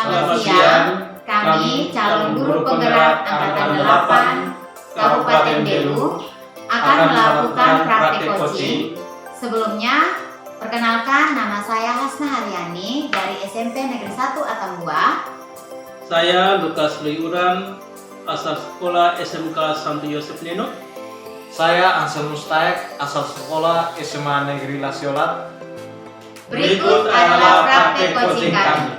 Selamat siang, kami calon guru penggerak Angkatan 8 Kabupaten Belu akan melakukan praktek coaching. Sebelumnya, perkenalkan nama saya Hasna Haryani dari SMP Negeri 1 Atambua. Saya Lukas Liuran, asal sekolah SMK Santo Yosef Neno. Saya Ansel Mustaek, asal sekolah SMA Negeri Lasiolat. Berikut adalah praktek coaching kami.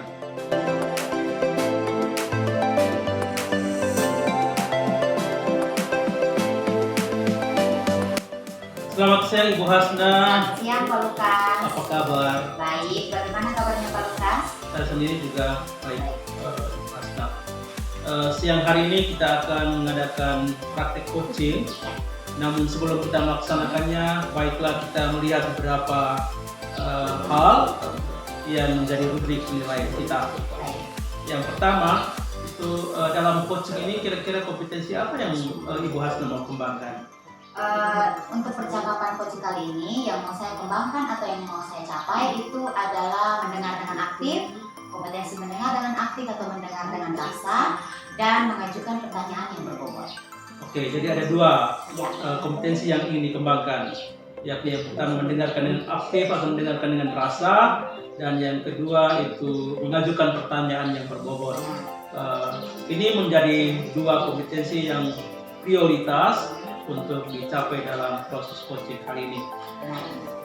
Selamat siang Ibu Hasna. Selamat siang Pak Lukas. Apa kabar? Baik, bagaimana kabarnya Pak Lukas? Saya sendiri juga baik, Hasna. Siang hari ini kita akan mengadakan praktek coaching. Namun sebelum kita melaksanakannya, baiklah kita melihat beberapa hal yang menjadi rubrik nilai kita. Yang pertama itu dalam coaching ini kira-kira kompetensi apa yang Ibu Hasna mau kembangkan? Untuk percakapan coaching kali ini yang mau saya kembangkan atau yang mau saya capai itu adalah mendengar dengan aktif, kompetensi mendengar dengan aktif atau mendengar dengan rasa, dan mengajukan pertanyaan yang berbobot. Oke, jadi ada dua Ya. kompetensi yang ingin dikembangkan, yakni yang pertama mendengarkan dengan aktif atau mendengarkan dengan rasa, dan yang kedua itu mengajukan pertanyaan yang berbobot. Ini menjadi dua kompetensi yang prioritas untuk dicapai dalam proses coaching kali ini.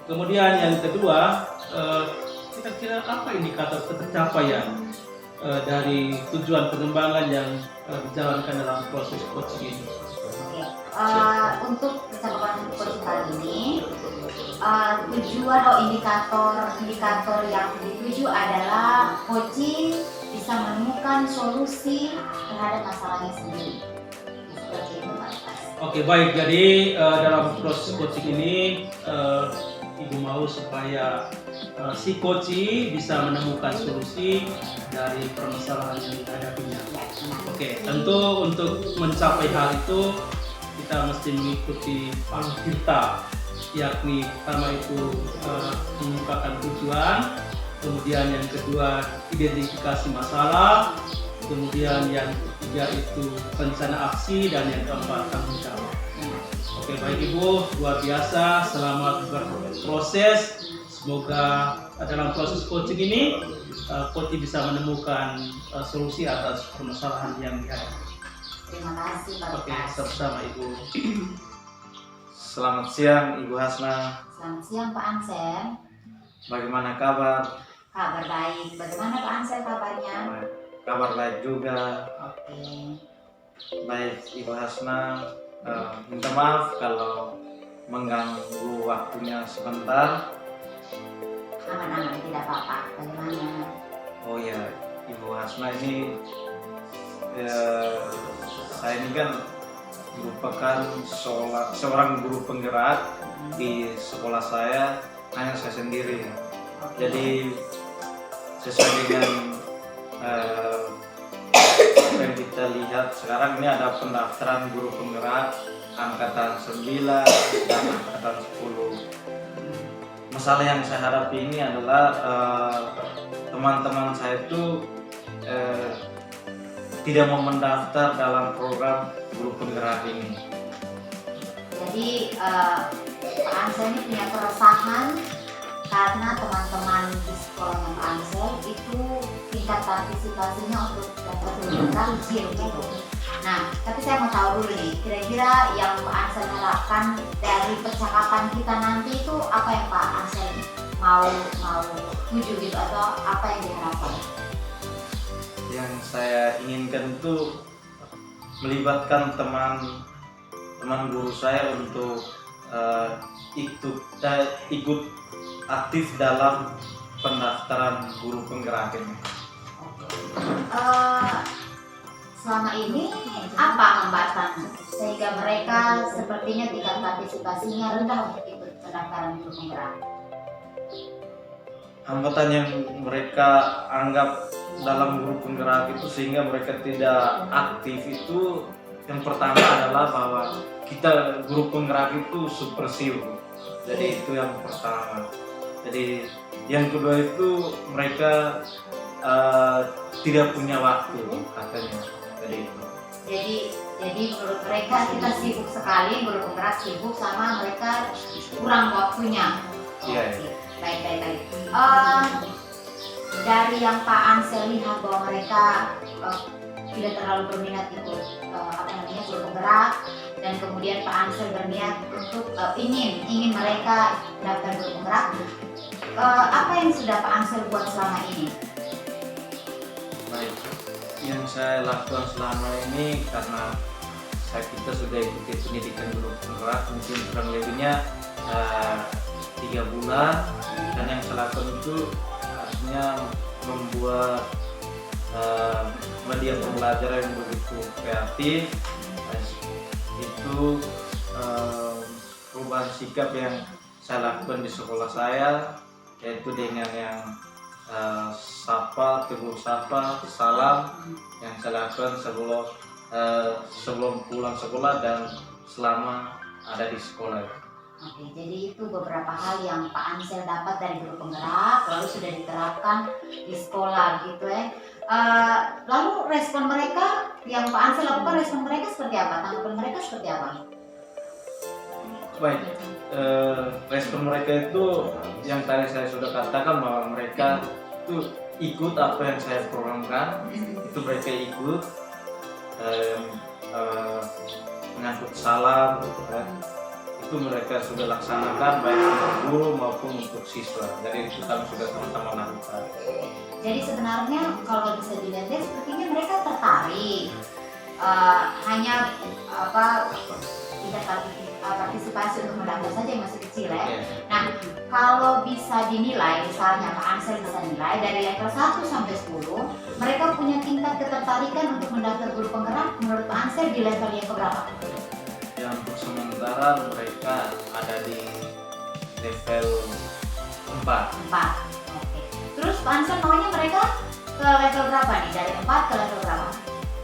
Kemudian yang kedua, kira-kira apa indikator tercapaian dari tujuan pengembangan yang dijalankan dalam proses coaching ini? Untuk percakapan coaching kali ini, tujuan indikator yang dituju adalah coaching bisa menemukan solusi terhadap masalahnya sendiri. Seperti itu Pak Lukas. Oke, baik. Jadi dalam proses coaching ini Ibu mau supaya si coachee bisa menemukan solusi dari permasalahan yang dihadapinya. Oke, tentu untuk mencapai hal itu kita mesti mengikuti Alkirta, yakni pertama itu mengemukakan tujuan, kemudian yang kedua identifikasi masalah, kemudian yang ketiga itu rencana aksi, dan yang keempat tanggung jawab. Oke, baik Ibu, luar biasa, selamat berproses. Semoga dalam proses coaching ini coaching bisa menemukan solusi atas permasalahan yang dihadapi. Terima kasih Pak Oke, Lukas. sama-sama Ibu. Selamat siang Ibu Hasna. Selamat siang Pak Ansel. Bagaimana kabar? Kabar baik. Bagaimana Pak Ansel kabarnya? Kabar baik juga. Oke. Baik Ibu Hasna. Minta maaf kalau mengganggu waktunya sebentar. Aman-aman, tidak apa-apa. Bagaimana? Oh ya, Ibu Hasna ini saya ini kan merupakan seorang guru penggerak di sekolah saya, hanya saya sendiri. Jadi sesuai dengan apa yang kita lihat sekarang ini ada pendaftaran guru penggerak angkatan 9 dan angkatan 10. Masalah yang saya hadapi ini adalah teman-teman saya itu tidak mau mendaftar dalam program guru penggerak ini. Jadi Pak Ansel ini punya keresahan karena teman-teman di sekolahnya Pak Ansel itu tingkat partisipasinya untuk dapat guru penggerak zero gitu. Nah, tapi saya mau tahu dulu nih, kira-kira yang Pak Ansel harapkan dari percakapan kita nanti itu apa yang Pak Ansel mau tuju gitu, atau apa yang diharapkan? Yang saya inginkan itu melibatkan teman guru saya untuk ikut aktif dalam pendaftaran guru penggerak ini. Selama ini apa hambatan sehingga mereka sepertinya tingkat partisipasinya rendah untuk ikut pendaftaran guru penggerak? Hambatan yang mereka anggap dalam guru penggerak itu sehingga mereka tidak aktif itu, yang pertama adalah bahwa kita guru penggerak itu supersiu. Jadi itu yang pertama. Jadi yang kedua itu mereka tidak punya waktu katanya tadi itu. Jadi menurut mereka kita sibuk sekali, guru penggerak sibuk sama mereka kurang waktunya. Iya. Oke, baik. Dari yang Pak Ansel lihat bahwa mereka tidak terlalu berminat ikut guru penggerak, dan kemudian Pak Ansel berniat untuk ingin mereka daftar guru penggerak. Apa yang sudah Pak Ansel buat selama ini? Baik, yang saya lakukan selama ini karena kita sudah ikuti pendidikan guru penggerak mungkin kurang lebihnya 3 bulan, dan yang saya lakukan itu artinya membuat media pembelajaran yang begitu kreatif. Itu perubahan sikap yang saya lakukan di sekolah saya, yaitu dengan yang tegur sapa, salam yang saya lakukan sebelum pulang sekolah dan selama ada di sekolah. Oke, jadi itu beberapa hal yang Pak Ansel dapat dari guru penggerak, lalu sudah diterapkan di sekolah gitu ya. Lalu respon mereka yang Pak Ansel lakukan, respon mereka seperti apa? Tanggapan mereka seperti apa? Baik, respon mereka itu yang tadi saya sudah katakan bahwa mereka itu ikut apa yang saya programkan, itu mereka ikut menyangkut salam, itu mereka sudah laksanakan baik untuk guru maupun untuk siswa. Jadi itu kami sudah sama-sama lakukan. Jadi sebenarnya kalau bisa dilihat sepertinya mereka tertarik, hanya tidak partisipasi untuk mendaftar saja yang masih kecil ya. Nah, kalau bisa dinilai, misalnya Pak Ansel bisa nilai dari level 1 sampai 10, mereka punya tingkat ketertarikan untuk mendaftar guru penggerak. Menurut Pak Ansel di level yang keberapa? Yang untuk sementara mereka ada di level 4. Oke. Terus Pak Ansel maunya mereka ke level berapa nih? Dari 4 ke level berapa?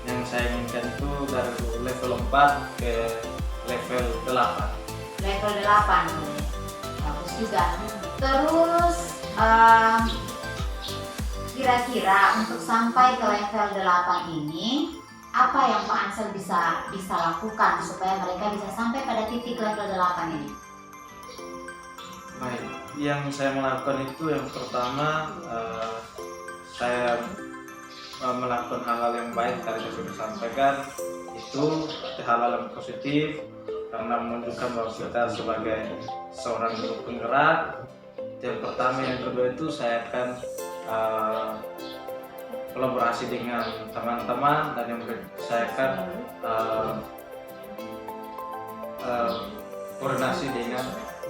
Yang saya inginkan itu dari level 4 ke level 8. Level 8. Bagus juga. Terus kira-kira untuk sampai ke level 8 ini, apa yang Pak Ansel bisa lakukan supaya mereka bisa sampai pada titik level 8 ini? Baik, yang saya melakukan itu yang pertama saya melakukan hal-hal yang baik tadi saya sudah sampaikan, itu hal-hal yang positif karena menunjukkan bahwa kita sebagai seorang guru penggerak. Yang pertama, yang kedua itu saya akan kolaborasi dengan teman-teman, dan yang berikut saya akan koordinasi dengan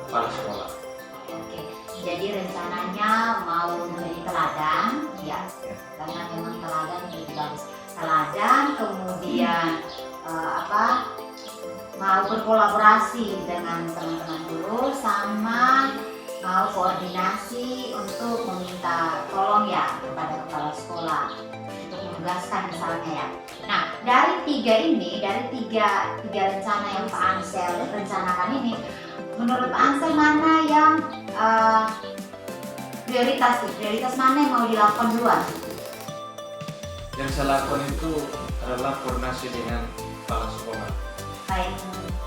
kepala sekolah. Oke, jadi rencananya mau menjadi teladan, ya, karena memang teladan itu bagus. Teladan, kemudian mau berkolaborasi dengan teman-teman guru, sama mau koordinasi untuk meminta tolong ya kepada kepala sekolah untuk menugaskan misalnya ya. Nah, dari tiga rencana yang Pak Ansel rencanakan ini, menurut Pak Ansel mana yang prioritas mana yang mau dilakukan duluan? Yang saya lakukan itu adalah koordinasi dengan kepala sekolah. Baik,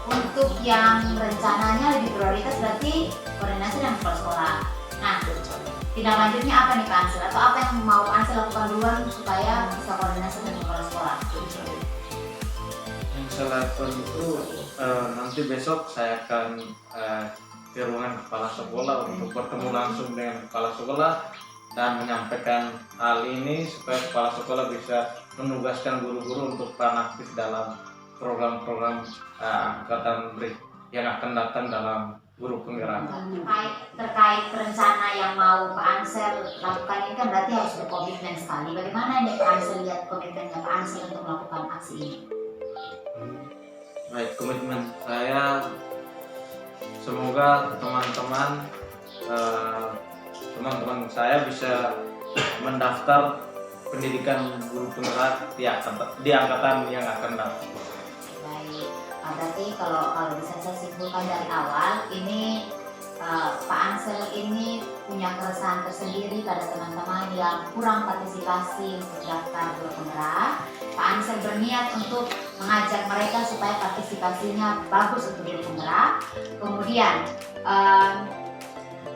untuk yang rencananya lebih prioritas berarti koordinasi dengan kepala sekolah. Nah, tindak lanjutnya apa nih Pak Ansel? Atau apa yang mau Pak Ansel lakukan duluan supaya bisa koordinasi dengan kepala sekolah? Yang saya lakukan itu nanti besok saya akan ke ruangan kepala sekolah untuk bertemu langsung dengan kepala sekolah dan menyampaikan hal ini supaya kepala sekolah bisa menugaskan guru-guru untuk peran aktif dalam program-program angkatan yang akan datang dalam guru penggerak. Terkait rencana yang mau Pak Ansel lakukan ini kan berarti harus berkomitmen sekali. Bagaimana nih Pak Ansel lihat komitmennya Pak Ansel untuk melakukan aksi ini? Baik, komitmen saya semoga teman-teman saya bisa mendaftar pendidikan guru penggerak di angkatan yang akan datang. Baik, berarti kalau bisa saya simpulkan dari awal, ini Pak Ansel ini punya keresahan tersendiri pada teman-teman yang kurang partisipasi untuk daftar guru penggerak. Pak Ansel berniat untuk mengajak mereka supaya partisipasinya bagus untuk guru penggerak. Kemudian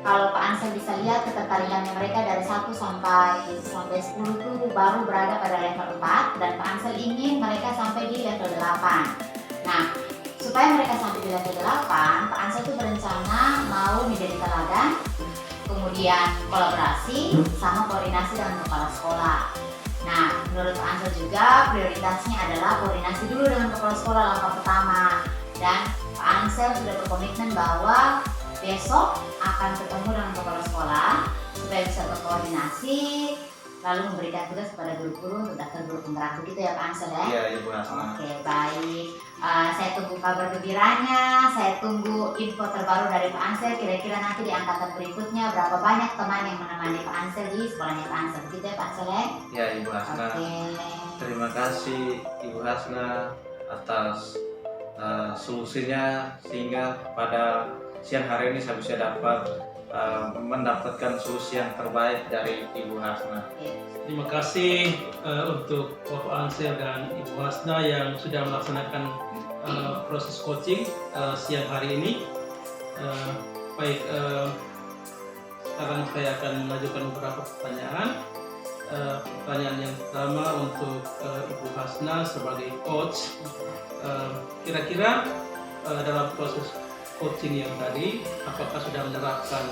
kalau Pak Ansel bisa lihat ketertarikannya mereka dari 1 sampai 10 itu baru berada pada level 4 dan Pak Ansel ingin mereka sampai di level 8. Nah, supaya mereka sampai di level 8, Pak Ansel itu berencana mau menjadi teladan, kemudian kolaborasi sama koordinasi dengan kepala sekolah. Nah, menurut Pak Ansel juga prioritasnya adalah koordinasi dulu dengan kepala sekolah langkah pertama. Dan Pak Ansel sudah berkomitmen bahwa besok akan ketemu dengan kepala sekolah supaya bisa berkoordinasi lalu memberikan tugas kepada guru-guru untuk daftar guru penggerak. Begitu ya Pak Ansel ya? Iya, Ibu Hasna. Oke, baik. Saya tunggu kabar gembiranya, saya tunggu info terbaru dari Pak Ansel. Kira-kira nanti di angkatan berikutnya berapa banyak teman yang menemani Pak Ansel di sekolahnya Pak Ansel. Begitu ya Pak Ansel ya? Ya, Ibu Hasna. Oke. Terima kasih Ibu Hasna atas solusinya sehingga pada siang hari ini saya bisa dapat mendapatkan solusi yang terbaik dari Ibu Hasna. Terima kasih untuk Bapak Ansel dan Ibu Hasna yang sudah melaksanakan proses coaching siang hari ini. Baik, sekarang saya akan mengajukan beberapa pertanyaan. Pertanyaan yang pertama untuk Ibu Hasna sebagai coach. Kira-kira dalam proses coaching yang tadi, apakah sudah menerapkan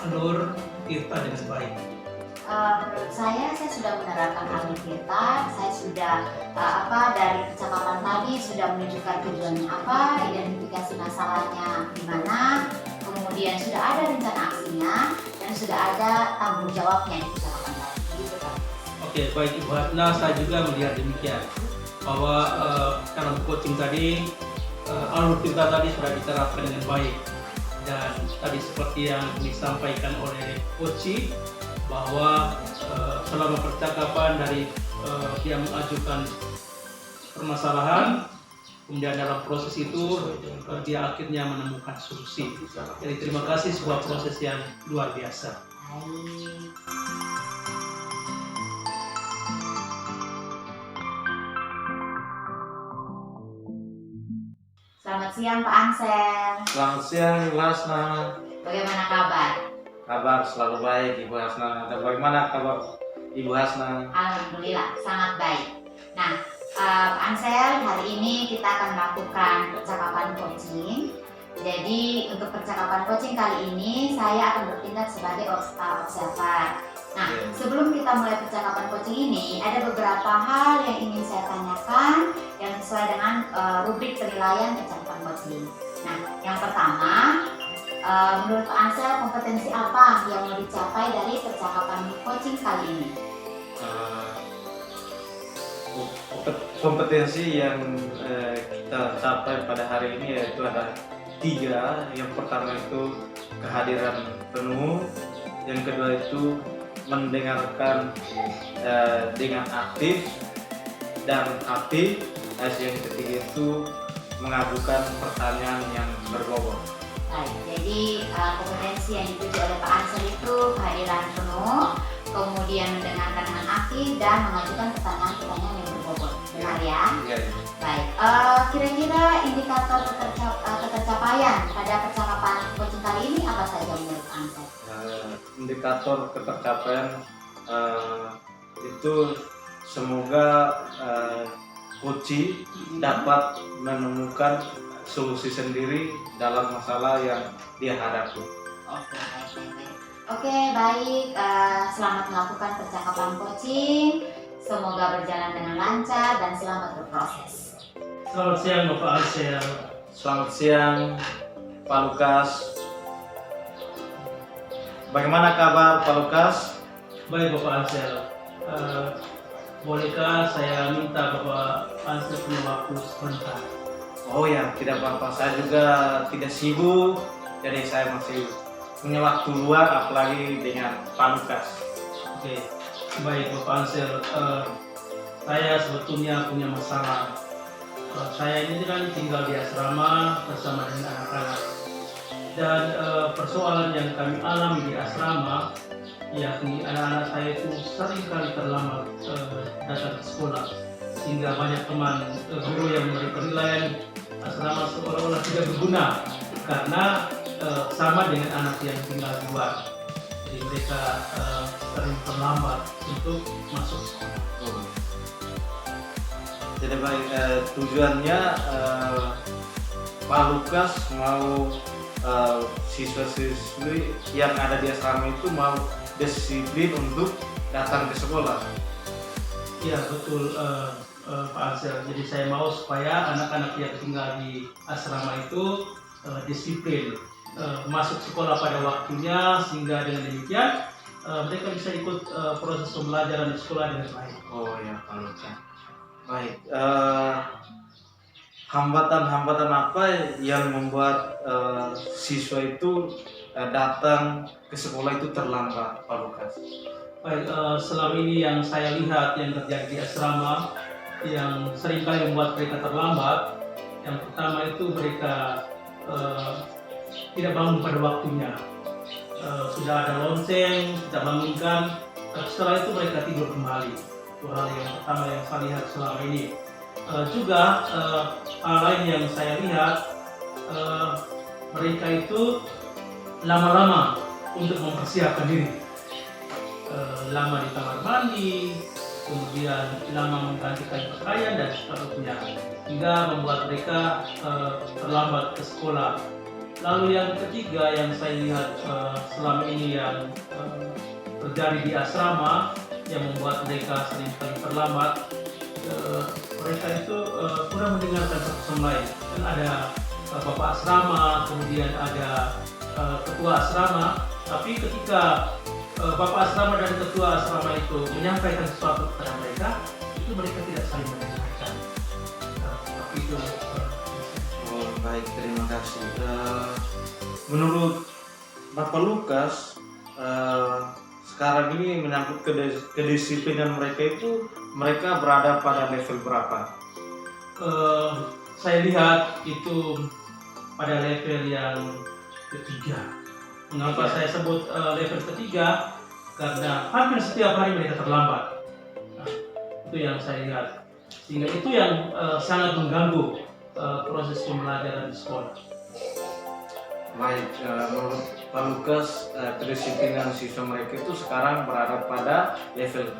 alur Tirta dengan baik? Menurut saya sudah menerapkan alur Tirta. Saya sudah dari percakapan tadi sudah menunjukkan tujuannya apa, identifikasi masalahnya di mana, kemudian sudah ada rencana aksinya dan sudah ada tanggung jawabnya di percakapan tadi. Gitu, Pak. Oke, baik Ibu Hasna, saya juga melihat demikian bahwa dalam coaching tadi alur Tirta tadi sudah diterapkan dengan baik dan tadi seperti yang disampaikan oleh Coach bahwa selama percakapan dari dia mengajukan permasalahan, kemudian dalam proses itu dia akhirnya menemukan solusi. Jadi terima kasih, sebuah proses yang luar biasa. Baik. Selamat siang Pak Ansel. Selamat siang Ibu Hasna. Bagaimana kabar? Kabar selalu baik Ibu Hasna. Dan bagaimana kabar Ibu Hasna? Alhamdulillah sangat baik. Nah, Pak Ansel, hari ini kita akan melakukan percakapan coaching. Jadi untuk percakapan coaching kali ini saya akan bertindak sebagai observer. Nah, sebelum kita mulai percakapan coaching ini, ada beberapa hal yang ingin saya tanyakan yang sesuai dengan rubrik penilaian percakapan coaching. Nah, yang pertama, menurut Pak Ansel, kompetensi apa yang mau dicapai dari percakapan coaching kali ini? Kompetensi yang kita capai pada hari ini yaitu ada 3. Yang pertama itu kehadiran penuh, yang kedua itu mendengarkan dengan aktif dan aktif, yang ketiga itu mengajukan pertanyaan yang berbobot. Baik, jadi kompetensi yang dituju oleh Pak Ansel itu kehadiran penuh, kemudian mendengarkan dengan aktif dan mengajukan pertanyaan-pertanyaan yang berbobot. Benar ya? Iya. Baik, kira-kira indikator ketercapaian pada percakapan coaching kali ini apa saja menurut Ansel? Indikator ketercapaian itu semoga coach dapat menemukan solusi sendiri dalam masalah yang dia hadapi. Oke, baik. Selamat melakukan percakapan coaching. Semoga berjalan dengan lancar dan selamat berproses. Selamat siang Bapak Ansel. Selamat siang Pak Lukas. Bagaimana kabar Pak Lukas? Baik Bapak Ansel. Bolehkah saya minta Bapak Ansel punya waktu sebentar? Oh ya, tidak apa-apa. Saya juga tidak sibuk, jadi saya masih punya waktu luang, apalagi dengan Pak Lukas. Oke, baik Bapak Ansel. Saya sebetulnya punya masalah. Saya ini kan tinggal di asrama bersama dengan anak-anak. Dan persoalan yang kami alami di asrama, yakni anak-anak saya itu sering kali terlambat datang ke sekolah, sehingga banyak teman guru yang memberi penilaian asrama seolah-olah tidak berguna karena sama dengan anak yang tinggal di luar. Jadi mereka sering terlambat untuk masuk sekolah. Jadi baik, tujuannya Pak Lukas mau siswa-siswi yang ada di asrama itu mau disiplin untuk datang ke sekolah. Iya betul Pak Ansel. Jadi saya mau supaya anak-anak yang tinggal di asrama itu disiplin masuk sekolah pada waktunya, sehingga dengan demikian mereka bisa ikut proses pembelajaran di sekolah dengan baik. Oh ya Pak Lukas. Baik, hambatan-hambatan apa yang membuat siswa itu datang ke sekolah itu terlambat, Pak Lukas? Baik, selama ini yang saya lihat yang terjadi di asrama yang seringkali membuat mereka terlambat, yang pertama itu mereka tidak bangun pada waktunya. Sudah ada lonceng, kita bangunkan, setelah itu mereka tidur kembali. Itu hal yang pertama yang saya lihat selama ini. Juga hal lain yang saya lihat, mereka itu lama-lama untuk mempersiapkan diri, lama di kamar mandi, kemudian lama menggantikan pakaian dan seterusnya, hingga membuat mereka terlambat ke sekolah. Lalu yang ketiga yang saya lihat selama ini yang terjadi di asrama yang membuat mereka seringkali terlambat, mereka itu kurang mendengarkan satu sama lain. Kan ada bapak asrama, kemudian ada ketua asrama, tapi ketika bapak asrama dan ketua asrama itu menyampaikan sesuatu kepada mereka, itu mereka tidak saling mendengarkan. Seperti itu. Oh baik, terima kasih. Menurut Bapak Lukas, sekarang ini menyangkut kedisiplinan mereka itu, mereka berada pada level berapa? Saya lihat itu pada level yang ketiga. Mengapa saya sebut level ketiga? Karena hampir setiap hari mereka terlambat. Nah, itu yang saya lihat. Sehingga itu yang sangat mengganggu proses pembelajaran di sekolah. Baik, menurut Pak Lukas, kedisiplinan siswa mereka itu sekarang berada pada level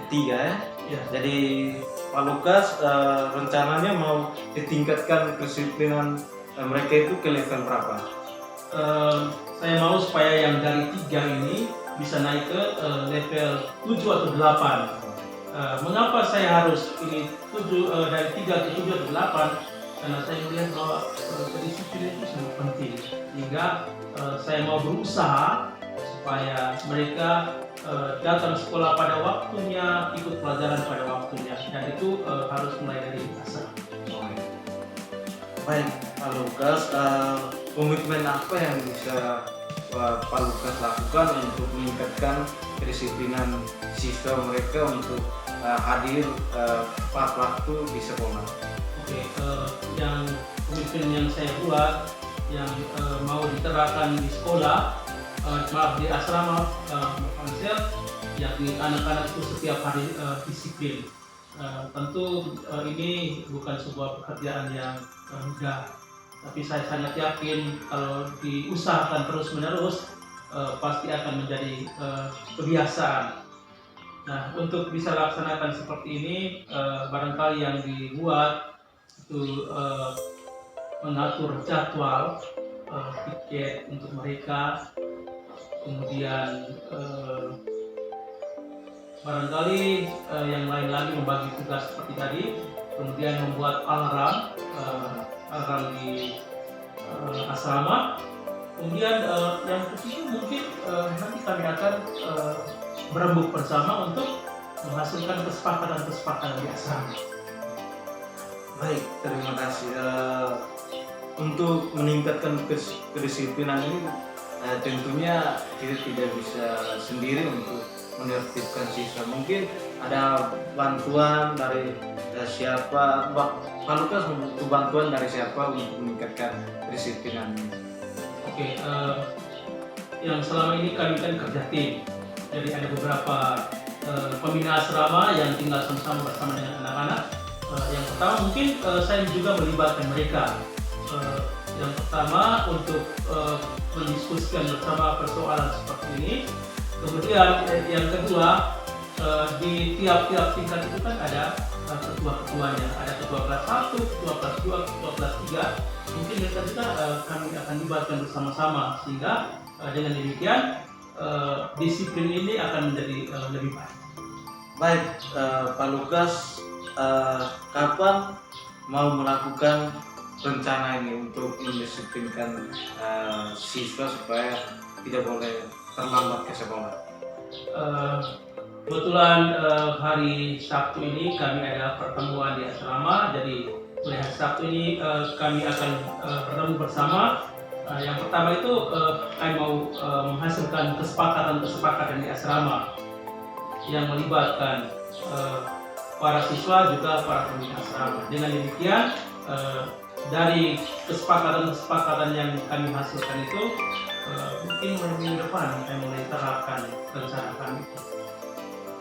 ketiga ya. Ya. Jadi Pak Lukas rencananya mau ditingkatkan kedisiplinan mereka itu ke level berapa? Saya mau supaya yang dari 3 ini bisa naik ke level 7 atau 8. Mengapa saya harus ini 7 dari 3 ke 7 atau 8? Karena saya melihat bahwa kedisiplinan itu sangat penting, sehingga saya mau berusaha supaya mereka datang sekolah pada waktunya, ikut pelajaran pada waktunya, dan itu harus mulai dari asal. Baik, Pak Lukas, komitmen apa yang bisa Pak Lukas lakukan untuk meningkatkan kedisiplinan siswa mereka untuk hadir tepat waktu di sekolah? Oke, yang komitmen yang saya buat, yang mau diterapkan di sekolah, di asrama Ansel, yakni anak-anak itu setiap hari disiplin. Tentu ini bukan sebuah pekerjaan yang mudah, tapi saya sangat yakin kalau diusahakan terus-menerus pasti akan menjadi kebiasaan. Nah, untuk bisa laksanakan seperti ini, barangkali yang dibuat itu mengatur jadwal tiket untuk mereka, kemudian barangkali yang lain lagi membagi tugas seperti tadi, kemudian membuat alarm di asrama. Kemudian yang ketiga mungkin nanti kami akan berembuk bersama untuk menghasilkan kesepakatan di asrama. Baik, terima kasih. Untuk meningkatkan kedisiplinan ini tentunya kita tidak bisa sendiri untuk menertibkan siswa. Mungkin ada bantuan dari siapa? Pak Lukas membutuh bantuan dari siapa untuk meningkatkan kedisiplinan ini? Oke, Oke, yang selama ini kami kan kerja tim, jadi ada beberapa pembina asrama yang tinggal sama-sama bersama dengan anak-anak. Yang pertama mungkin saya juga melibatkan mereka. Yang pertama untuk mendiskusikan bersama persoalan seperti ini. Kemudian yang kedua, di tiap-tiap tingkat itu kan ada ketua-ketuanya, ada ketua kelas 1, ketua kelas 2, ketua kelas 3. Mungkin mereka juga kami akan libatkan bersama-sama sehingga dengan demikian disiplin ini akan menjadi lebih baik. Baik, Pak Lukas, kapan mau melakukan rencana ini untuk mendisiplinkan siswa supaya tidak boleh terlambat ke sekolah? Kebetulan hari Sabtu ini kami ada pertemuan di asrama, jadi mulai hari Sabtu ini kami akan bertemu bersama. Yang pertama itu kami mau menghasilkan kesepakatan di asrama yang melibatkan para siswa juga para pembina asrama. Dengan demikian dari kesepakatan yang kami hasilkan itu mungkin minggu depan kami mulai terapkan rencana kami.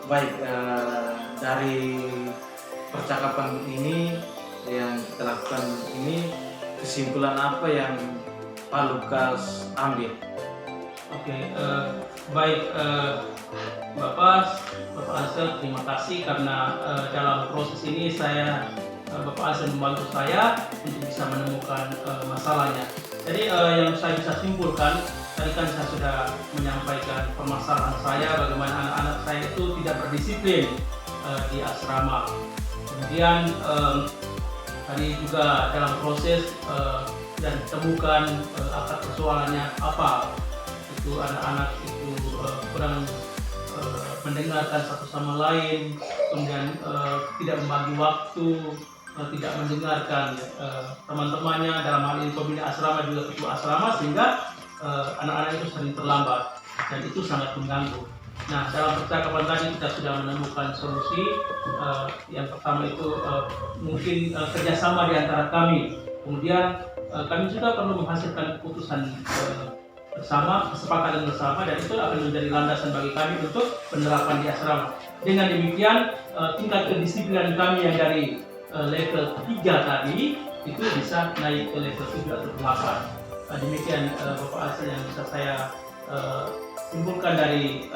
Baik, dari percakapan ini yang kita lakukan ini, kesimpulan apa yang Pak Lukas ambil? Oke, baik Bapak Ansel, terima kasih karena dalam proses ini Bapak Ansel membantu saya untuk bisa menemukan masalahnya. Jadi yang saya bisa simpulkan, tadi kan saya sudah menyampaikan permasalahan saya, bagaimana anak-anak saya itu tidak berdisiplin di asrama. Kemudian tadi juga dalam proses dan temukan akar persoalannya apa, itu anak-anak itu kurang mendengarkan satu sama lain, kemudian tidak membagi waktu, tidak mendengarkan teman-temannya, dalam hal ini pembina asrama juga ketua asrama, sehingga anak-anak itu sering terlambat dan itu sangat mengganggu. Nah, dalam percakapan tadi kita sudah menemukan solusi. Yang pertama itu mungkin kerjasama di antara kami. Kemudian kami juga perlu menghasilkan keputusan bersama, kesepakatan bersama, dan itu akan menjadi landasan bagi kami untuk penerapan di asrama. Dengan demikian tingkat kedisiplinan kami yang dari level 3 tadi itu bisa naik ke level 7 atau 8. Demikian Bapak Ansel yang bisa saya simpulkan dari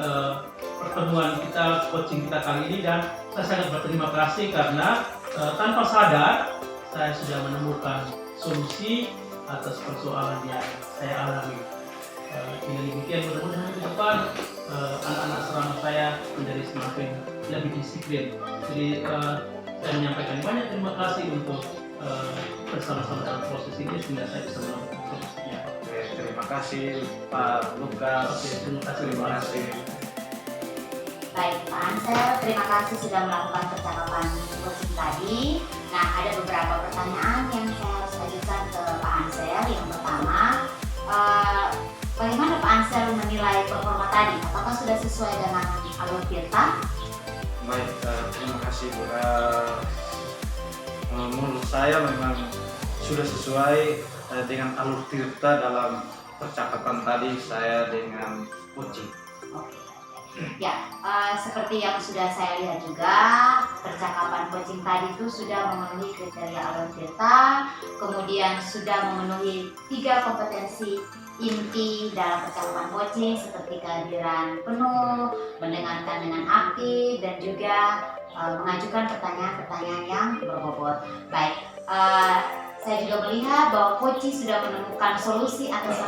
pertemuan kita, coaching kita kali ini, dan saya sangat berterima kasih karena tanpa sadar saya sudah menemukan solusi atas persoalan yang saya alami. Dengan demikian mudah-mudahan ke depan anak-anak asrama saya menjadi semakin lebih disiplin. Jadi saya menyampaikan banyak terima kasih untuk bersama-sama dalam proses ini sehingga saya bisa menemukan solusinya. Oke, terima kasih Pak Lukas. Oke, terima kasih. Baik Pak Ansel, terima kasih sudah melakukan percakapan coaching tadi. Nah, ada beberapa pertanyaan yang saya harus ajukan ke Pak Ansel. Yang pertama, bagaimana Pak Ansel menilai performa tadi? Apakah sudah sesuai dengan alur Tirta? Baik, terima kasih Bu. Menurut saya memang sudah sesuai dengan alur Tirta dalam percakapan tadi saya dengan coaching. Oke. Ya, seperti yang sudah saya lihat juga, percakapan coaching tadi itu sudah memenuhi kriteria alur Tirta, kemudian sudah memenuhi 3 kompetensi inti dalam percakapan coaching seperti kehadiran penuh, mendengarkan dengan aktif, dan juga mengajukan pertanyaan-pertanyaan yang berbobot. Baik, saya juga melihat bahwa coaching sudah menemukan solusi atas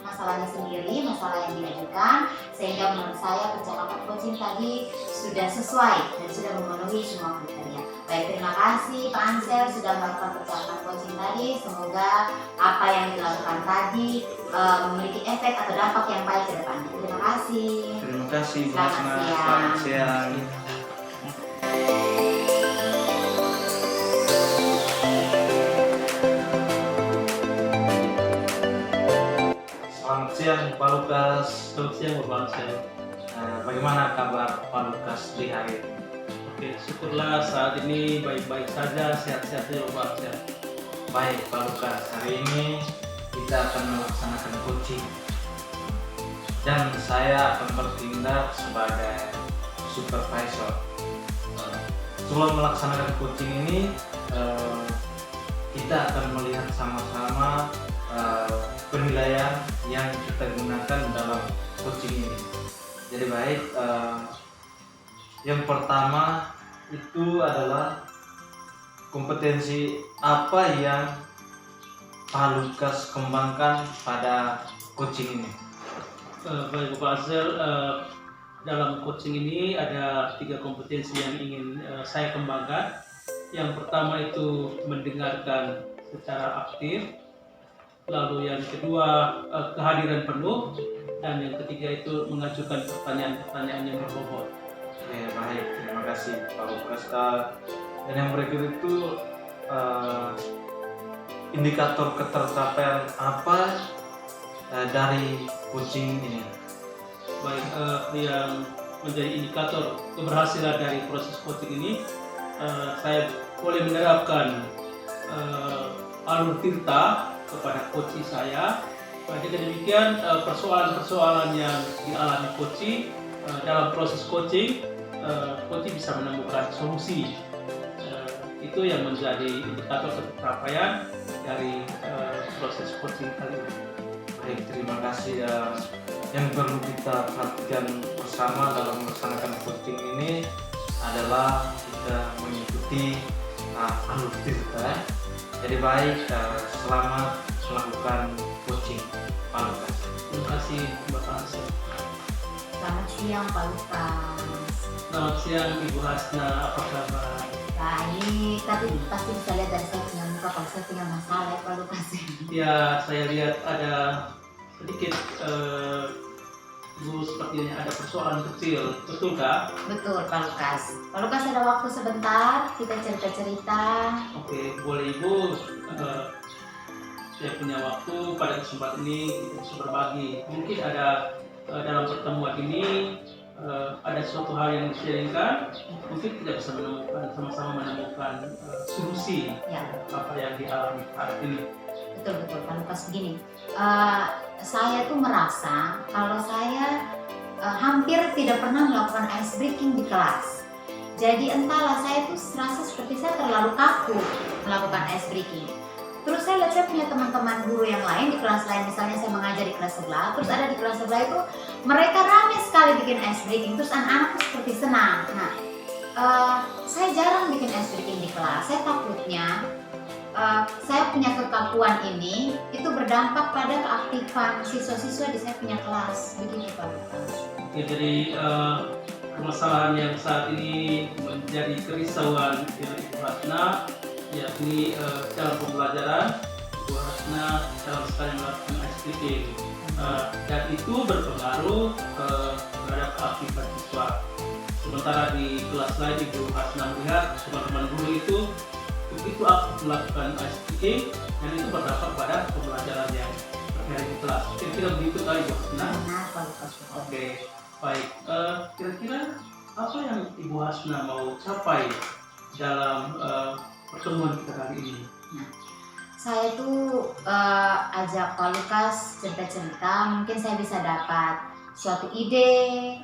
masalahnya sendiri, masalah yang diajukan, sehingga menurut saya percakapan coaching tadi sudah sesuai dan sudah memenuhi semua kriteria. Baik, terima kasih Pak Ansel sudah melakukan percakapan coaching tadi. Semoga apa yang dilakukan tadi memiliki efek atau dampak yang baik ke depannya. Terima kasih. Terima kasih Bu Selamat Hasna. siang. Selamat siang. Selamat siang Pak Lukas. Selamat siang Bapak Ansel. Bagaimana kabar Pak Lukas di hari ini? Oke, syukurlah saat ini baik-baik saja, sehat-sehat saja Bapak Ansel. Baik Pak Lukas, hari ini kita akan melaksanakan coaching dan saya akan bertindak sebagai supervisor. Sebelum melaksanakan coaching ini, kita akan melihat sama-sama penilaian yang kita gunakan dalam coaching ini. Jadi baik, yang pertama itu adalah kompetensi apa yang Pak Lukas kembangkan pada coaching ini. Baik Bapak Azel, dalam coaching ini ada 3 kompetensi yang ingin saya kembangkan. Yang pertama itu mendengarkan secara aktif, lalu yang kedua kehadiran penuh, dan yang ketiga itu mengajukan pertanyaan-pertanyaan yang berbobot. Oke, baik, terima kasih Pak Lukas. Dan yang berikut itu indikator ketercapaian apa dari coaching ini? Baik, yang menjadi indikator keberhasilan dari proses coaching ini, saya boleh menerapkan alur tirta kepada coaching saya. Dengan demikian, persoalan-persoalan yang dialami coaching dalam proses coaching, coaching bisa menemukan solusi. Itu yang menjadi indikator pencapaian dari proses coaching kali ini. Baik, terima kasih. Yang perlu kita perhatikan bersama dalam melaksanakan coaching ini adalah kita mengikuti alur tirta. Jadi baik, selamat melakukan coaching, Pak Lukas. Terima kasih Bapak Ansel. Selamat siang Pak Lukas. Selamat siang Ibu Hasna, apa kabar? Baik, tapi pasti bisa lihat dari saya punya muka kalau saya punya masalah ya Pak Lukas. Ya, saya lihat ada sedikit Bu, sepertinya ada persoalan kecil, betul kah? Betul Pak Lukas. Pak Lukas ada waktu sebentar, kita cerita-cerita. Oke, boleh Ibu. Saya punya waktu pada kesempatan ini kita bisa berbagi. Mungkin ada dalam pertemuan ini ada suatu hal yang disharingkan, mungkin kita bisa sama-sama menemukan solusi Ya, apa yang dialami saat ini. betul Pak Lukas. Begini, saya tuh merasa kalau saya hampir tidak pernah melakukan ice breaking di kelas. Jadi entahlah, saya tuh merasa seperti saya terlalu kaku melakukan ice breaking. Terus saya lihat saya punya teman-teman guru yang lain di kelas lain, misalnya saya mengajar di kelas sebelah, terus ada di kelas sebelah itu mereka ramai sekali bikin ice breaking, terus anak-anak tuh seperti senang. Nah, saya jarang bikin ice breaking di kelas. Saya takutnya saya punya kekakuan ini itu berdampak pada keaktifan siswa-siswa di saya punya kelas. Begitu Pak Lukas. Oke, jadi permasalahan yang saat ini menjadi kerisauan Ibu Hasna, yakni dalam pembelajaran Ibu Hasna dalam sekali melakukan ice breaking, dan itu berpengaruh terhadap keaktifan siswa. Sementara di kelas lain Ibu Hasna melihat teman-teman guru itu begitu aktif melakukan ice breaking, dan itu berdampak pada pembelajaran yang terjadi di kelas. Kira-kira begitu kali Ibu Hasna? Benar Pak Lukas. Oke, baik. Kira-kira apa yang Ibu Hasna mau capai dalam pertemuan kita kali ini? Saya tuh ajak Pak Lukas cerita-cerita, mungkin saya bisa dapat suatu ide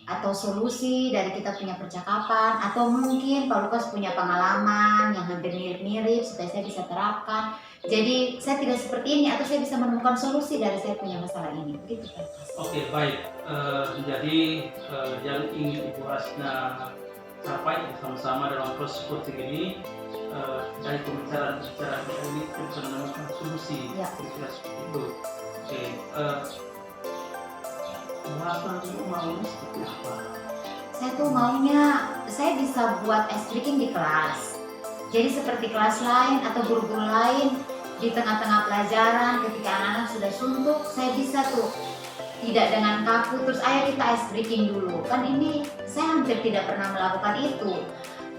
atau solusi dari kita punya percakapan, atau mungkin Pak Lukas punya pengalaman yang hampir mirip-mirip supaya saya bisa terapkan. Jadi saya tidak seperti ini, atau saya bisa menemukan solusi dari saya punya masalah ini. Begitu Pak Lukas. Oke, baik. Jadi yang ingin Ibu Hasna capai bersama-sama dalam proses coaching ini, dari pembicaraan ini kita bisa menemukan solusi. Ya. Kira-kira seperti itu. Oke. Apa mau seperti apa? Saya tuh maunya saya bisa buat ice breaking di kelas. Jadi seperti kelas lain atau guru-guru lain, di tengah-tengah pelajaran ketika anak-anak sudah suntuk, saya bisa tuh tidak dengan kaku terus ayo kita ice breaking dulu. Kan ini saya hampir tidak pernah melakukan itu.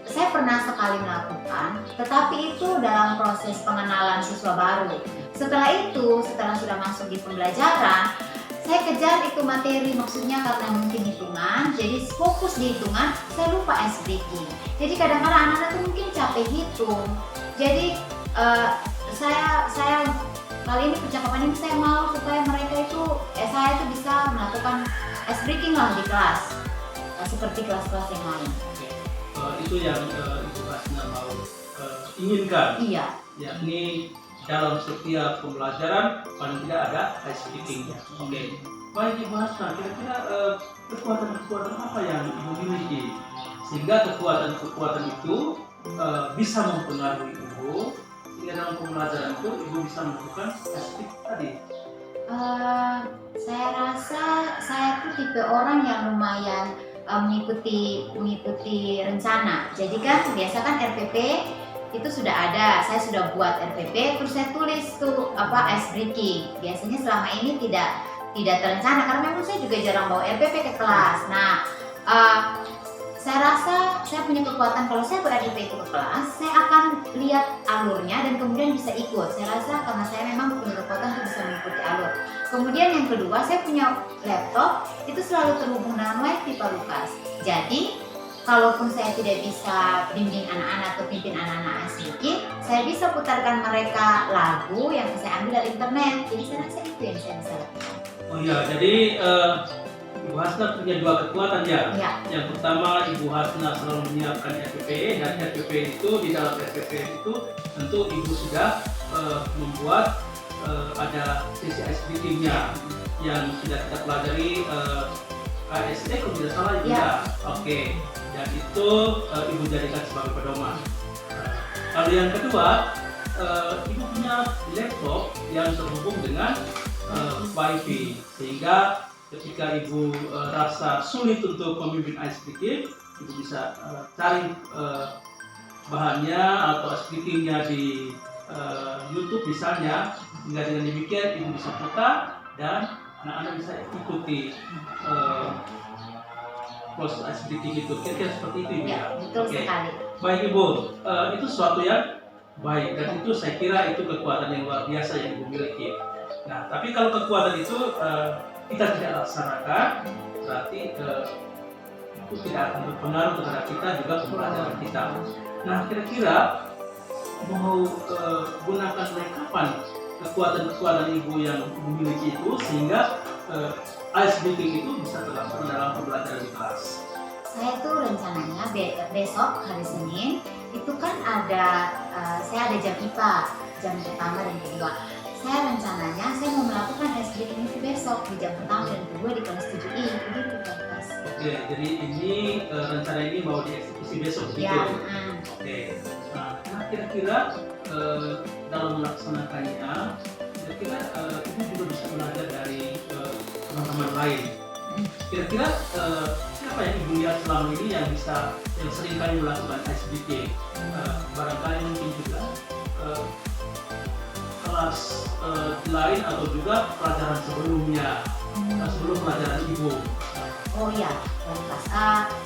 Saya pernah sekali melakukan, tetapi itu dalam proses pengenalan siswa baru. Setelah itu, setelah sudah masuk di pembelajaran, saya kejar itu materi, maksudnya karena mungkin hitungan, jadi fokus di hitungan, saya lupa ice breaking. Jadi kadang-kadang anak-anak tuh mungkin capek hitung. Jadi saya kali ini percakapan ini saya mau supaya mereka itu, saya itu bisa melakukan ice breaking lah di kelas, seperti kelas-kelas yang lain. Oke. Itu yang Ibu Hasna mau inginkan, Iya. yakni dalam setiap pembelajaran paling tidak ada ice breaking. Oke. Baik Ibu Hasna, kira-kira kekuatan-kekuatan apa yang Ibu miliki sehingga kekuatan-kekuatan itu bisa mempengaruhi Ibu sehingga dalam pembelajaran itu Ibu bisa melakukan ice breaking tadi? Saya rasa saya tuh tipe orang yang lumayan mengikuti rencana. Jadi kan biasa kan RPP itu sudah ada, saya sudah buat RPP, terus saya tulis tuh ice breaking. Biasanya selama ini tidak terencana karena memang saya juga jarang bawa RPP ke kelas. Nah, saya rasa saya punya kekuatan kalau saya ber-RPP itu ke kelas, saya akan lihat alurnya dan kemudian bisa ikut. Saya rasa karena saya memang punya kekuatan untuk bisa mengikuti alur. Kemudian yang kedua, saya punya laptop itu selalu terhubung dengan wifi Pak Lukas. Jadi kalaupun saya tidak bisa bimbing anak-anak atau pimpin anak-anak asli, saya bisa putarkan mereka lagu yang saya ambil dari internet. Jadi saya rasa itu yang saya bisa lakukan. Oh iya, jadi Ibu Hasna punya dua kekuatan ya. Ya. Yang pertama, Ibu Hasna selalu menyiapkan RPP, dan RPP itu di dalam RPP itu tentu Ibu sudah membuat ada sesi ice breaking-nya yang sudah kita pelajari KSD kalau tidak salah Ibu ya. Oke. Dan itu Ibu jadikan sebagai pedoman. Lalu yang kedua, Ibu punya laptop yang terhubung dengan wifi, sehingga ketika Ibu rasa sulit untuk memimpin ice breaking, Ibu bisa cari bahannya atau ice breaking-nya di YouTube misalnya, sehingga dengan demikian Ibu bisa putar dan anak-anak bisa ikuti proses ice breaking itu. Kira-kira seperti itu Ibu ya? Betul sekali. Baik Ibu, itu sesuatu yang baik dan itu saya kira itu kekuatan yang luar biasa yang Ibu miliki. Nah, tapi kalau kekuatan itu kita tidak laksanakan, berarti itu tidak akan berpengaruh terhadap kita juga pembelajaran kita. Nah, kira-kira mau gunakan mulai kapan kekuatan-kekuatan Ibu yang memiliki itu sehingga ice breaking itu bisa terlaksana dalam pembelajaran di kelas? Saya tuh rencananya besok hari Senin itu kan ada saya ada jam IPA, jam pertama dan kedua. Saya rencananya saya mau melakukan ice breaking itu besok di jam pertama dan kedua di kelas 7I. Begitu Pak Lukas. Oke, jadi ini rencana ini mau dieksekusi besok begitu? Ya. Oke. Nah, kira-kira dalam melaksanakannya, kira-kira Ibu juga bisa belajar dari teman-teman lain. Kira-kira siapa yang Ibu lihat selama ini yang sering kali melakukan ice breaking? Barangkali mungkin juga kelas lain atau juga pelajaran sebelumnya, sebelum pelajaran Ibu. Oh iya, Lukas.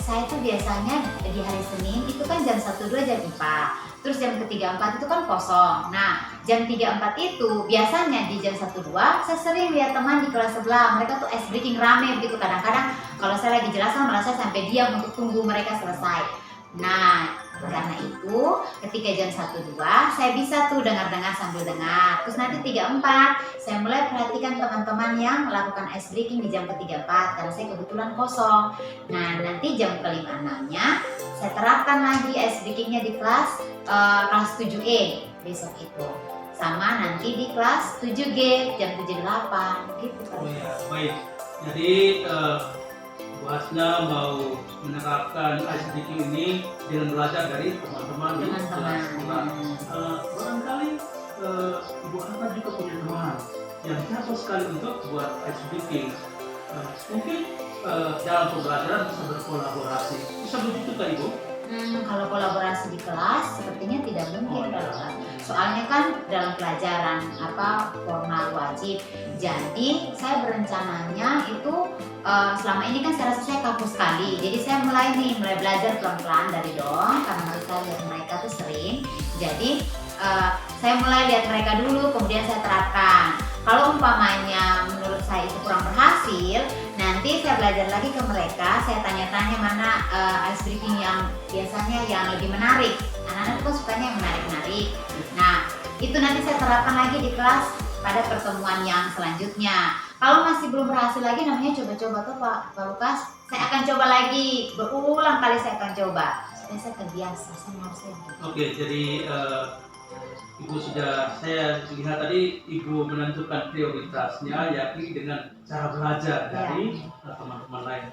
Saya tuh biasanya di hari Senin itu kan jam 1-2 jam IPA. Terus jam ketiga 4 itu kan kosong. Nah, jam 3-4 itu biasanya di jam 1-2 saya sering lihat teman di kelas sebelah. Mereka tuh ice breaking rame begitu. Kadang-kadang kalau saya lagi jelaskan malah saya sampai diam untuk tunggu mereka selesai. Nah, karena itu ketika jam 1-2 saya bisa tuh dengar-dengar sambil dengar. Terus nanti 3-4 saya mulai perhatikan teman-teman yang melakukan ice breaking di jam ke-3-4 karena saya kebetulan kosong. Nah, nanti jam ke-5-6-nya saya terapkan lagi ice breakingnya di kelas 7E besok itu. Sama nanti di kelas 7G jam 7-8 gitu kan. Oh ya, baik. Jadi Bu Hasna mau menerapkan ice breaking ini dengan belajar dari teman-teman di kelas sekolah. Barangkali Ibu Hasna juga punya teman yang jago sekali untuk buat ice breaking. Mungkin dalam pembelajaran bisa berkolaborasi. Bisa begitu kan Ibu? Kalau kolaborasi di kelas sepertinya tidak mungkin kan. Soalnya kan dalam pelajaran formal wajib. Jadi saya berencananya itu selama ini kan saya rasa saya kaku sekali. Jadi saya mulai belajar pelan-pelan dari dong karena mereka lihat mereka tuh sering. Jadi saya mulai lihat mereka dulu kemudian saya terapkan. Kalau umpamanya menurut saya itu kurang berhasil, nanti saya belajar lagi ke mereka, saya tanya-tanya mana ice breaking yang biasanya yang lebih menarik. Anak-anak itu sukanya yang menarik-menarik. Nah, itu nanti saya terapkan lagi di kelas pada pertemuan yang selanjutnya. Kalau masih belum berhasil lagi, namanya coba-coba tuh Pak Lukas. Saya akan coba lagi, berulang kali saya akan coba. Supaya saya terbiasa, saya harusnya. Oke, jadi Ibu sudah, saya lihat tadi Ibu menentukan prioritasnya yakni dengan cara belajar dari teman-teman lain.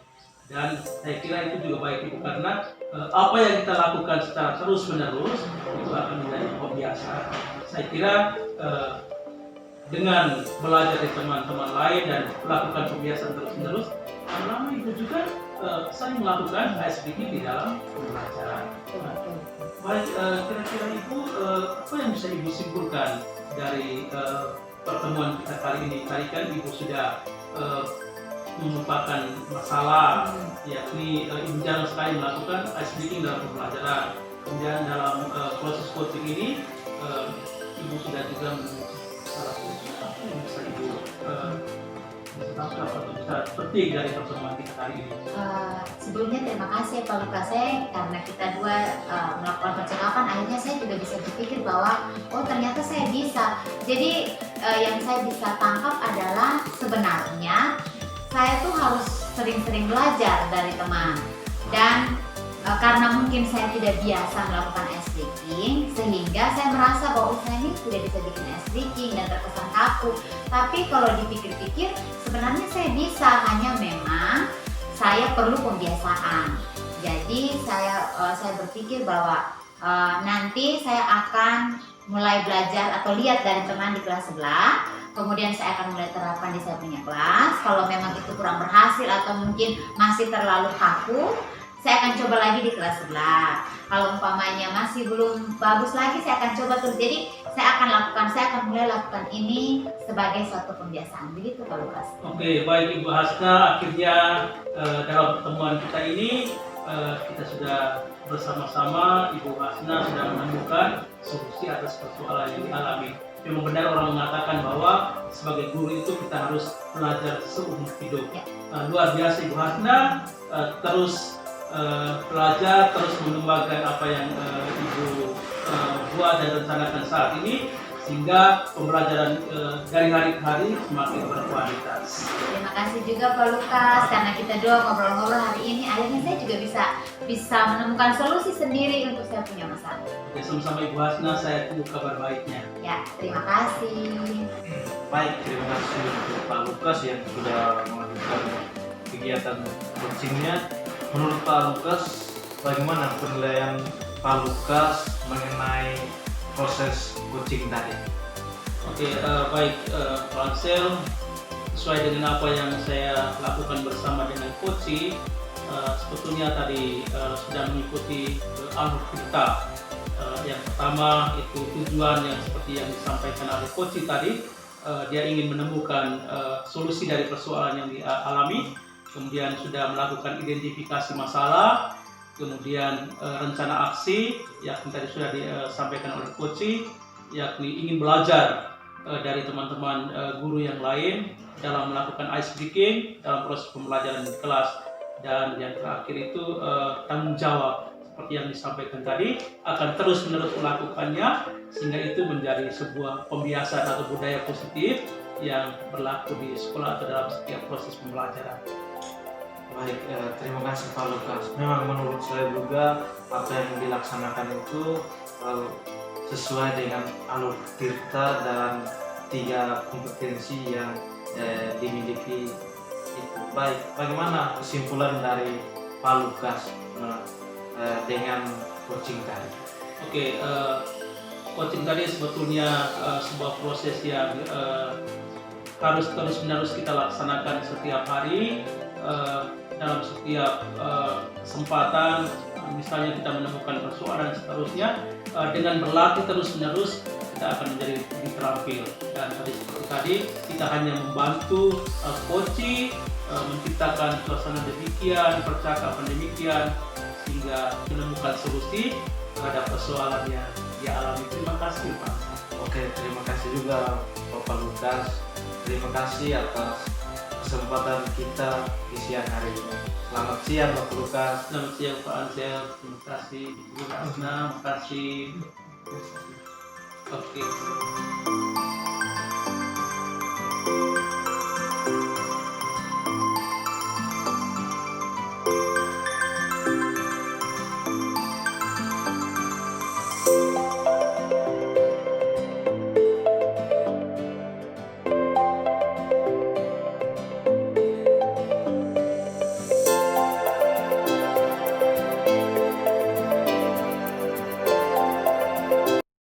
Dan saya kira itu juga baik Ibu karena apa yang kita lakukan secara terus-menerus itu akan menjadi kebiasaan. Saya kira dengan belajar dari teman-teman lain dan melakukan kebiasaan terus-menerus, lama-lama Ibu juga sering melakukan icebreaking di dalam pembelajaran. Baik, kira-kira Ibu apa yang bisa Ibu simpulkan dari pertemuan kita kali ini? Tadi kan Ibu sudah merupakan masalah, yakni Ibu jarang sekali melakukan icebreaking dalam pembelajaran. Kemudian dalam proses coaching ini Ibu sudah juga menemukan salah satu apa yang bisa Ibu tangkap atau bisa petik dari pertemuan kita kali ini. Sebelumnya terima kasih Pak Lukas, karena kita dua melakukan percakapan, akhirnya saya juga bisa berpikir bahwa oh ternyata saya bisa. Jadi yang saya bisa tangkap adalah sebenarnya saya tuh harus sering-sering belajar dari teman, dan karena mungkin saya tidak biasa melakukan icebreaking, sehingga saya merasa bahwa saya ini tidak bisa bikin icebreaking dan terkesan kaku. Tapi kalau dipikir-pikir sebenarnya saya bisa, hanya memang saya perlu pembiasaan. Jadi saya berpikir bahwa nanti saya akan mulai belajar atau lihat dari teman di kelas sebelah, kemudian saya akan mulai terapkan di saya punya kelas. Kalau memang itu kurang berhasil atau mungkin masih terlalu kaku, saya akan coba lagi di kelas sebelah. Kalau umpamanya masih belum bagus lagi, saya akan coba terus. Jadi saya akan mulai lakukan ini sebagai suatu pembiasaan. Begitu Pak Lukas. Oke, baik Ibu Hasna, akhirnya dalam pertemuan kita ini kita sudah bersama-sama, Ibu Hasna sudah menemukan solusi atas persoalan yang dialami. Memang benar orang mengatakan bahwa sebagai guru itu kita harus belajar seumur hidup. Luar biasa Ibu Hasna, terus belajar, terus mengembangkan apa yang Ibu buat dan rencanakan saat ini, sehingga pembelajaran dari hari ke hari semakin berkualitas. Terima kasih juga Pak Lukas, karena kita dua ngobrol-ngobrol hari ini, akhirnya saya juga bisa menemukan solusi sendiri untuk saya punya masalah. Oke, sama-sama Ibu Hasna, saya tunggu kabar baiknya. Ya, terima kasih. Baik, terima kasih untuk Pak Lukas yang sudah melanjutkan kegiatan coachingnya. Menurut Pak Lukas, bagaimana penilaian Pak Lukas mengenai proses coaching tadi? Oke, baik Pak Ansel, sesuai dengan apa yang saya lakukan bersama dengan coaching, sebetulnya tadi sudah mengikuti alur kita. Yang pertama itu tujuan yang seperti yang disampaikan oleh coaching tadi, dia ingin menemukan solusi dari persoalan yang dialami, kemudian sudah melakukan identifikasi masalah, kemudian rencana aksi, yakni tadi sudah disampaikan oleh coaching, yakni ingin belajar dari teman-teman guru yang lain dalam melakukan icebreaking dalam proses pembelajaran di kelas, dan yang terakhir itu tanggung jawab seperti yang disampaikan tadi, akan terus-menerus melakukannya sehingga itu menjadi sebuah pembiasaan atau budaya positif yang berlaku di sekolah atau dalam setiap proses pembelajaran. Baik, terima kasih Pak Lukas. Memang menurut saya juga apa yang dilaksanakan itu sesuai dengan alur tirta dan 3 kompetensi yang dimiliki itu. Baik, bagaimana kesimpulan dari Pak Lukas dengan coaching tadi? Oke, coaching tadi sebetulnya sebuah proses yang harus terus-menerus kita laksanakan setiap hari. Dalam setiap kesempatan, misalnya kita menemukan persoalan dan seterusnya, dengan berlatih terus-menerus kita akan menjadi lebih terampil. Dan seperti tadi kita hanya membantu coaching menciptakan suasana demikian, percakapan demikian, sehingga menemukan solusi terhadap persoalan yang dialami. Terima kasih Pak. Oke, terima kasih juga Bapak Lukas. Terima kasih atas kesempatan kita di siang hari ini. Selamat siang Bapak Lukas. Selamat siang Pak Ansel. Terima kasih Ibu Hasna. Terima kasih. Oke.